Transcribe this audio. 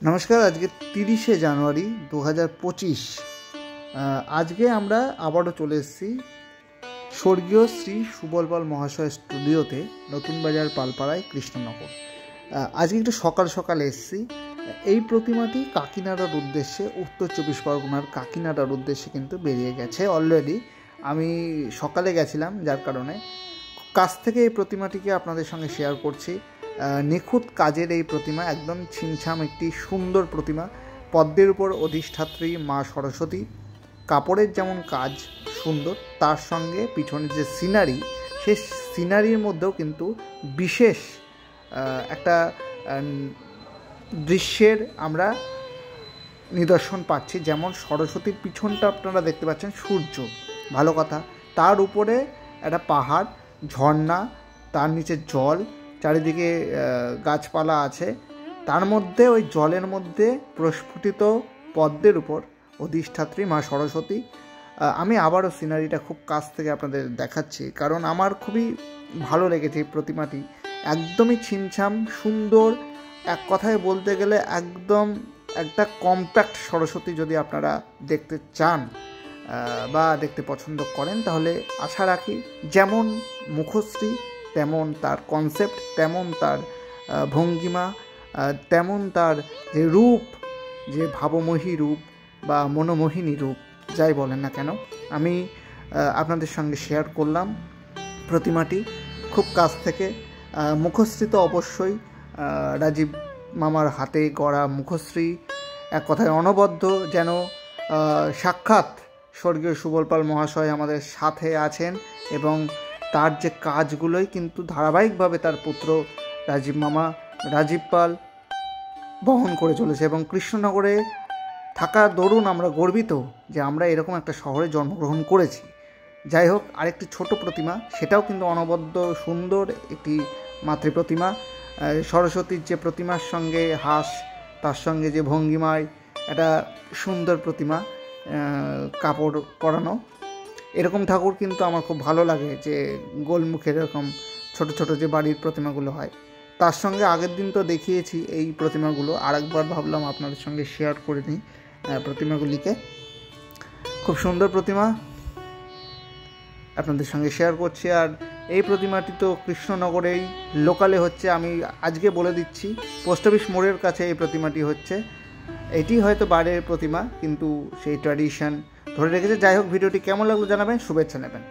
নমস্কার। আজকে 30শে জানুয়ারি 2025। আজকে আমরা আবারও চলে এসেছি স্বর্গীয় শ্রী সুবল পাল মহাশয় স্টুডিওতে, নতুন বাজার পালপাড়ায়, কৃষ্ণনগর। আজকে একটু সকাল সকাল এসেছি। এই প্রতিমাটি কাকিনাড়ার উদ্দেশ্যে, উত্তর চব্বিশ পরগনার কাকিনাড়ার উদ্দেশ্যে কিন্তু বেরিয়ে গেছে অলরেডি। আমি সকালে গেছিলাম, যার কারণে কাছ থেকে এই প্রতিমাটিকে আপনাদের সঙ্গে শেয়ার করছি। নিখুঁত কাজের এই প্রতিমা, একদম ছিমছাম একটি সুন্দর প্রতিমা। পদ্মের উপর অধিষ্ঠাত্রী মা সরস্বতী, কাপড়ের যেমন কাজ সুন্দর, তার সঙ্গে পিছনে যে সিনারি, সেই সিনারির মধ্যেও কিন্তু বিশেষ একটা দৃশ্যের আমরা নিদর্শন পাচ্ছি। যেমন সরস্বতীর পিছনটা আপনারা দেখতে পাচ্ছেন সূর্য, ভালো কথা, তার উপরে একটা পাহাড়, ঝর্ণা, তার নিচে জল, চারিদিকে গাছপালা আছে, তার মধ্যে ওই জলের মধ্যে প্রস্ফুটিত পদ্মের উপর অধিষ্ঠাত্রী মা সরস্বতী। আমি আবারও সিনারিটা খুব কাছ থেকে আপনাদের দেখাচ্ছি, কারণ আমার খুবই ভালো লেগেছে এই প্রতিমাটি। একদমই ছিমছাম সুন্দর, এক কথায় বলতে গেলে একদম একটা কম্প্যাক্ট সরস্বতী। যদি আপনারা দেখতে চান বা দেখতে পছন্দ করেন, তাহলে আশা রাখি যেমন মুখশ্রী, তেমন তার কনসেপ্ট, তেমন তার ভঙ্গিমা, তেমন তার যে রূপ, যে ভাবমোহী রূপ বা মনোমোহিনী রূপ, যাই বলেন না কেন, আমি আপনাদের সঙ্গে শেয়ার করলাম প্রতিমাটি খুব কাছ থেকে। মুখশ্রী তো অবশ্যই রাজীব মামার হাতে গড়া মুখশ্রী, এক কথায় অনবদ্য, যেন সাক্ষাৎ স্বর্গীয় সুবল পাল মহাশয় আমাদের সাথে আছেন, এবং তার যে কাজগুলোই কিন্তু ধারাবাহিকভাবে তার পুত্র রাজীব পাল বহন করে চলেছে। এবং কৃষ্ণনগরে থাকা দরুন আমরা গর্বিত যে আমরা এরকম একটা শহরে জন্মগ্রহণ করেছি। যাই হোক, আরেকটি ছোট প্রতিমা, সেটাও কিন্তু অনবদ্য সুন্দর একটি মাতৃ প্রতিমা। সরস্বতীর যে প্রতিমার সঙ্গে হাস, তার সঙ্গে যে ভঙ্গিমায় একটা সুন্দর প্রতিমা, কাপড় পরানো, এরকম ঠাকুর কিন্তু আমার খুব ভালো লাগে, যে গোলমুখের এরকম ছোট ছোট যে বাড়ির প্রতিমাগুলো হয়। তার সঙ্গে আগের দিন তো দেখিয়েছি এই প্রতিমাগুলো, আরেকবার ভাবলাম আপনাদের সঙ্গে শেয়ার করে নিই প্রতিমাগুলিকে। খুব সুন্দর প্রতিমা আপনাদের সঙ্গে শেয়ার করছি। আর এই প্রতিমাটি তো কৃষ্ণনগরেই লোকালে হচ্ছে, আমি আজকে বলে দিচ্ছি, পোস্ট অফিস মোড়ের কাছে এই প্রতিমাটি হচ্ছে। এটি হয়তো বাইরের প্রতিমা, কিন্তু সেই ট্র্যাডিশন ধরে রেখেছে। যাই হোক, ভিডিওটি কেমন লাগলো জানাবেন, শুভেচ্ছা নেবেন।